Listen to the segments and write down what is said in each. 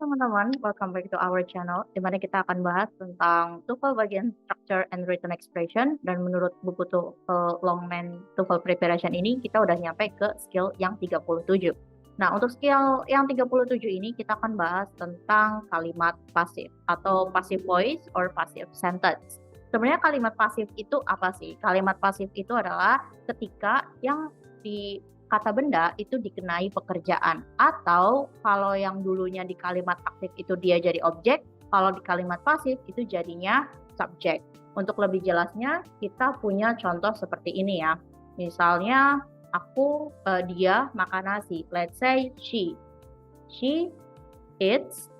teman-teman, welcome back to our channel, di mana kita akan bahas tentang TOEFL bagian Structure and Written Expression. Dan menurut buku Longman TOEFL Preparation ini, kita udah nyampe ke skill yang 37. Nah, untuk skill yang 37 ini, kita akan bahas tentang kalimat pasif atau passive voice or passive sentence. Sebenarnya kalimat pasif itu apa sih? Kalimat pasif itu adalah ketika yang di kata benda itu dikenai pekerjaan, atau kalau yang dulunya di kalimat aktif itu dia jadi objek, kalau di kalimat pasif itu jadinya subjek. Untuk lebih jelasnya kita punya contoh seperti ini ya. Misalnya dia makan nasi. Let's say she eats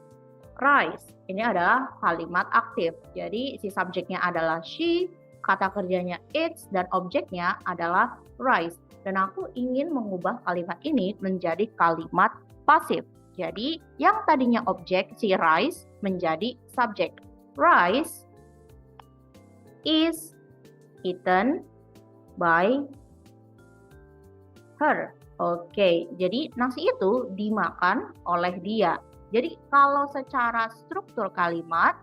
rice. Ini adalah kalimat aktif. Jadi si subjeknya adalah she, kata kerjanya eats, dan objeknya adalah rice. Dan aku ingin mengubah kalimat ini menjadi kalimat pasif. Jadi yang tadinya objek si rice menjadi subjek. Rice is eaten by her. Oke, jadi nasi itu dimakan oleh dia. Jadi kalau secara struktur kalimat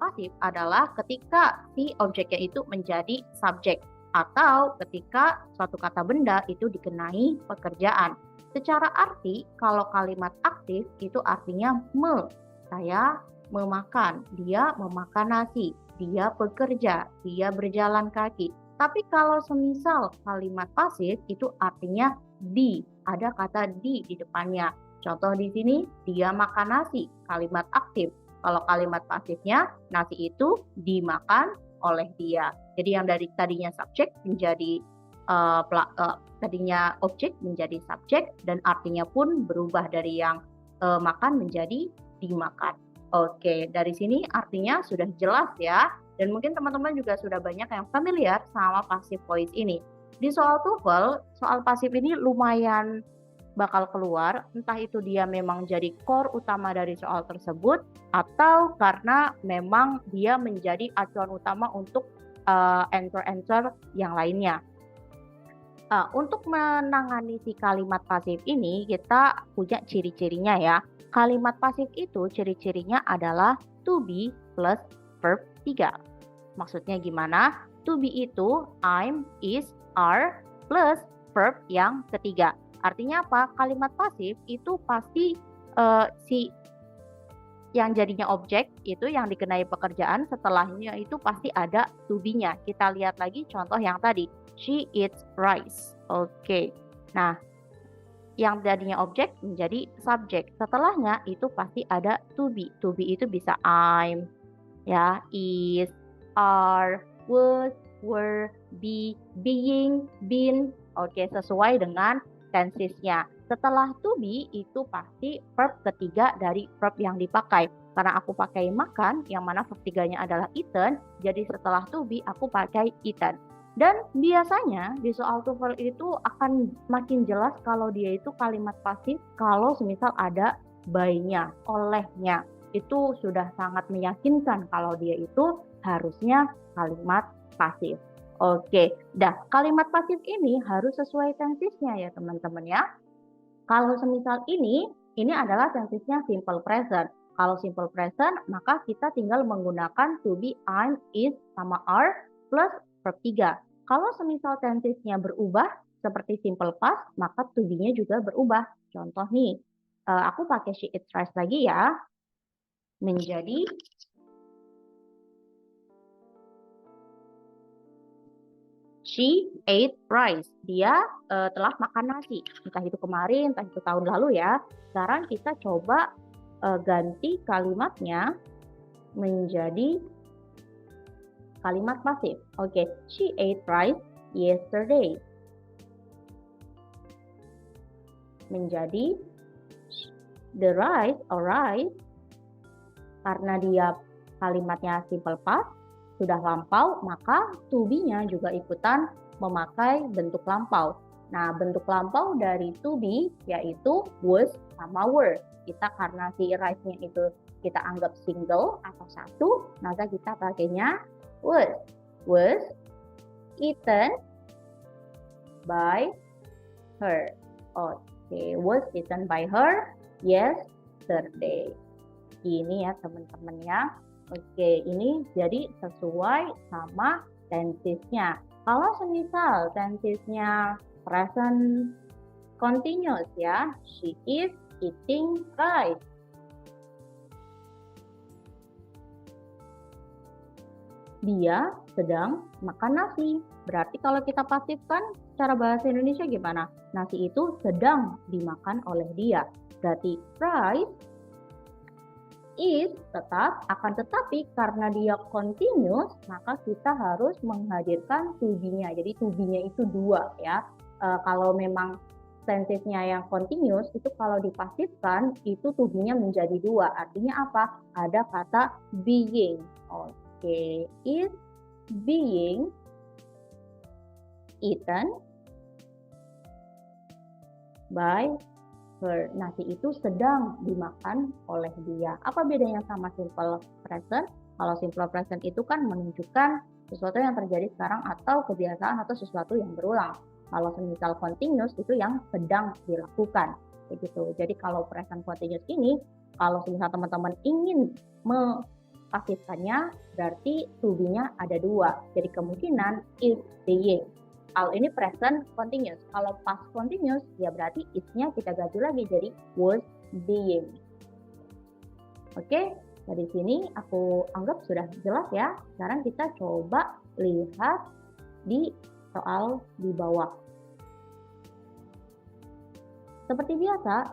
pasif adalah ketika si objeknya itu menjadi subjek, atau ketika suatu kata benda itu dikenai pekerjaan. Secara arti, kalau kalimat aktif itu artinya saya memakan, dia memakan nasi, dia bekerja, dia berjalan kaki. Tapi kalau semisal kalimat pasif itu artinya ada kata di depannya. Contoh di sini, dia makan nasi, kalimat aktif. Kalau kalimat pasifnya, nasi itu dimakan oleh dia. Jadi yang dari tadinya subjek menjadi tadinya objek menjadi subjek, dan artinya pun berubah dari yang makan menjadi dimakan. Oke, dari sini artinya sudah jelas ya. Dan mungkin teman-teman juga sudah banyak yang familiar sama passive voice ini. Di soal TOEFL, soal pasif ini lumayan bakal keluar, entah itu dia memang jadi core utama dari soal tersebut, atau karena memang dia menjadi acuan utama untuk answer-answer yang lainnya. Untuk menangani si kalimat pasif ini, kita punya ciri-cirinya ya. Kalimat pasif itu ciri-cirinya adalah to be plus verb 3. Maksudnya gimana? To be itu I'm, is, are, plus verb yang ketiga. Artinya apa? Kalimat pasif itu pasti si yang jadinya objek itu yang dikenai pekerjaan, setelahnya itu pasti ada to be-nya. Kita lihat lagi contoh yang tadi. She eats rice. Oke. Nah, yang jadinya objek menjadi subjek. Setelahnya itu pasti ada to be. To be itu bisa I'm, ya, is, are, was, were, be, being, been. Oke, sesuai dengan tensesnya. Setelah to be itu pasti verb ketiga dari verb yang dipakai. Karena aku pakai makan, yang mana verb tiganya adalah eaten, jadi setelah to be aku pakai eaten. Dan biasanya di soal TOEFL itu akan makin jelas kalau dia itu kalimat pasif kalau semisal ada by-nya, olehnya. Itu sudah sangat meyakinkan kalau dia itu harusnya kalimat pasif. Oke, kalimat pasif ini harus sesuai tensesnya ya teman-teman ya. Kalau semisal ini adalah tensesnya simple present. Kalau simple present, maka kita tinggal menggunakan to be, I'm, is, sama are, plus verb 3. Kalau semisal tensesnya berubah, seperti simple past, maka to be-nya juga berubah. Contoh nih, aku pakai she eats rice lagi ya, menjadi she ate rice. Dia telah makan nasi. Entah itu kemarin, entah itu tahun lalu ya. Sekarang kita coba ganti kalimatnya menjadi kalimat pasif. Oke, she ate rice yesterday. Menjadi the rice or rice, karena dia kalimatnya simple past, sudah lampau, maka to be-nya juga ikutan memakai bentuk lampau. Nah, bentuk lampau dari to be yaitu was sama were. Kita karena si rice-nya itu kita anggap single atau satu, maka kita pakainya was. Was eaten by her. Oke, was eaten by her. Yes, yesterday. Ini ya teman-teman ya. Oke, ini jadi sesuai sama tensesnya. Kalau semisal tensesnya present continuous ya, she is eating rice. Dia sedang makan nasi. Berarti kalau kita pasifkan secara bahasa Indonesia gimana? Nasi itu sedang dimakan oleh dia. Berarti rice is tetap, akan tetapi karena dia continuous, maka kita harus menghadirkan to be-nya. Jadi to be-nya itu dua ya. Kalau memang tensesnya yang continuous, itu kalau dipasifkan, itu to be-nya menjadi dua. Artinya apa? Ada kata being. Oke, is being eaten by her. Nasi itu sedang dimakan oleh dia. Apa bedanya sama simple present? Kalau simple present itu kan menunjukkan sesuatu yang terjadi sekarang atau kebiasaan atau sesuatu yang berulang. Kalau misal continuous itu yang sedang dilakukan. Begitu. Jadi kalau present continuous ini, kalau misal teman-teman ingin pasifkannya, berarti to be-nya ada dua. Jadi kemungkinan is being. Kalau ini present continuous. Kalau past continuous, ya berarti is-nya kita ganti lagi jadi was being. Oke, dari sini aku anggap sudah jelas ya. Sekarang kita coba lihat di soal di bawah. Seperti biasa,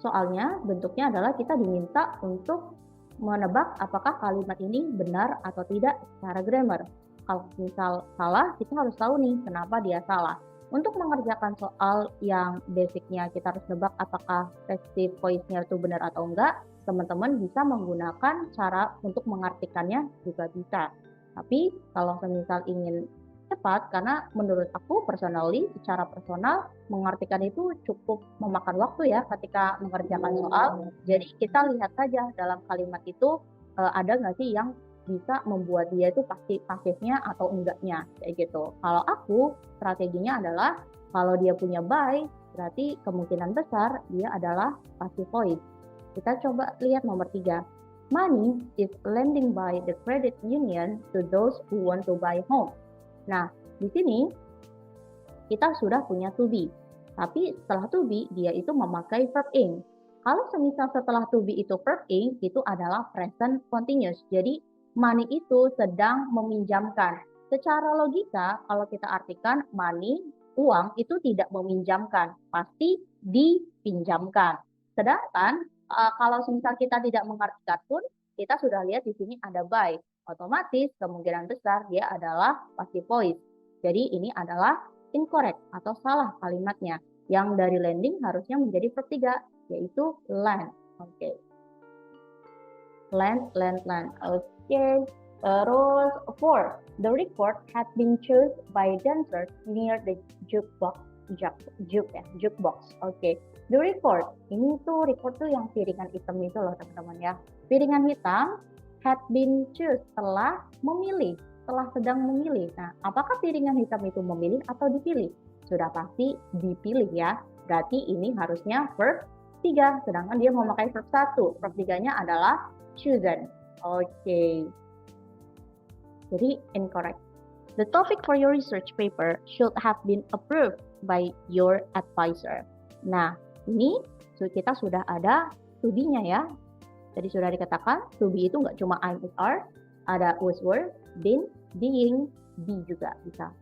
soalnya bentuknya adalah kita diminta untuk menebak apakah kalimat ini benar atau tidak secara grammar. Kalau misal salah, kita harus tahu nih kenapa dia salah. Untuk mengerjakan soal yang basicnya kita harus nebak apakah passive voice-nya itu benar atau enggak, teman-teman bisa menggunakan cara untuk mengartikannya juga bisa. Tapi kalau misal ingin cepat, karena menurut aku personally, secara personal, mengartikan itu cukup memakan waktu ya ketika mengerjakan soal. Jadi kita lihat saja dalam kalimat itu ada nggak sih yang bisa membuat dia itu pasti pasifnya atau enggaknya, kayak gitu. Kalau aku, strateginya adalah kalau dia punya by, berarti kemungkinan besar dia adalah passive voice. Kita coba lihat nomor 3. Money is lending by the credit union to those who want to buy home. Nah, di sini kita sudah punya to be. Tapi setelah to be, dia itu memakai verb ing. Kalau semisal setelah to be itu verb ing, itu adalah present continuous. Jadi, money itu sedang meminjamkan. Secara logika, kalau kita artikan money, uang itu tidak meminjamkan, pasti dipinjamkan. Sedangkan kalau semisal kita tidak mengartikan pun, kita sudah lihat di sini ada by. Otomatis kemungkinan besar dia adalah passive voice. Jadi ini adalah incorrect atau salah kalimatnya. Yang dari lending harusnya menjadi verb 3, yaitu lend. Oke. Lend. Oke. Terus 4. The record had been chosen by dancers near the jukebox. Oke. The record. Ini tuh record tuh yang piringan hitam itu loh teman-teman ya. Piringan hitam had been chosen, telah memilih, telah sedang memilih. Nah, apakah piringan hitam itu memilih atau dipilih? Sudah pasti dipilih ya. Berarti ini harusnya verb 3, sedangkan dia memakai verb 1. Verb 3-nya adalah chosen. Oke. Jadi incorrect. The topic for your research paper should have been approved by your advisor. Nah, ini kita sudah ada to be-nya ya. Jadi sudah dikatakan to be itu nggak cuma I'm, is, are, ada was, were, been, being, be juga bisa.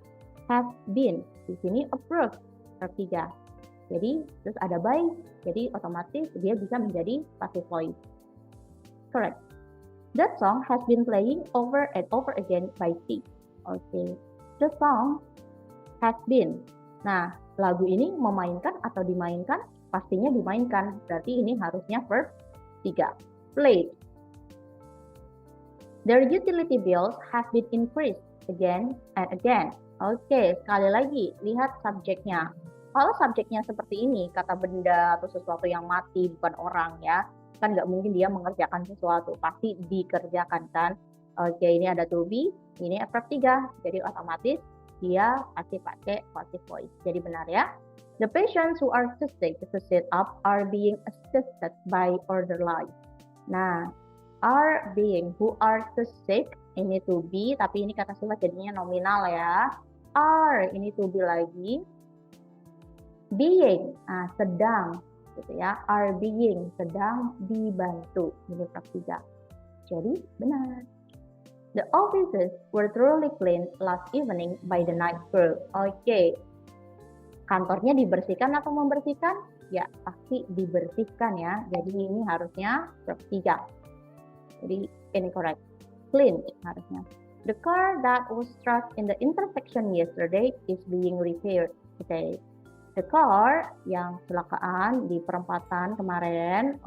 Have been, di sini approved, verb 3. Jadi terus ada by, jadi otomatis dia bisa menjadi passive voice. Correct. That song has been playing over and over again by T. Oke. The song has been. Nah, lagu ini memainkan atau dimainkan? Pastinya dimainkan. Berarti ini harusnya verb 3. Played. Their utility bills have been increased again and again. Oke, sekali lagi, lihat subjeknya. Kalau subjeknya seperti ini, kata benda atau sesuatu yang mati, bukan orang ya, kan nggak mungkin dia mengerjakan sesuatu, pasti dikerjakan kan. Oke, ini ada to be, ini verb 3, jadi otomatis dia pasti pakai passive voice. Jadi benar ya. The patients who are too sick to sit up are being assisted by orderly. Nah, are being who are too sick ini to be, tapi ini kata sifat jadinya nominal ya. Are ini to be lagi. Being, sedang gitu ya. Are being, sedang dibantu. Ini bab 3. Jadi benar. The offices were thoroughly cleaned last evening by the night crew. Oke. Kantornya dibersihkan atau membersihkan? Ya, pasti dibersihkan ya. Jadi ini harusnya verb 3. Jadi incorrect. Clean harusnya. The car that was struck in the intersection yesterday is being repaired today. The car yang kecelakaan di perempatan kemarin,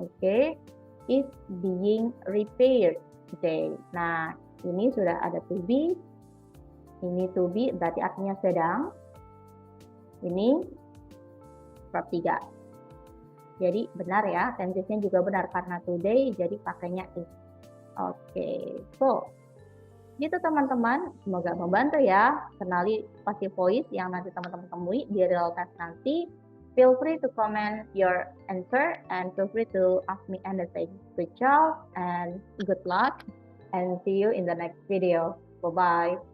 is being repaired today. Nah, ini sudah ada to be. Ini to be berarti artinya sedang. Ini verb 3. Jadi benar ya, tense-nya juga benar karena today jadi pakainya is. So gitu teman-teman, semoga membantu ya. Kenali passive voice yang nanti teman-teman temui di real test nanti. Feel free to comment your answer and feel free to ask me anything. Good job and good luck and see you in the next video. Bye-bye.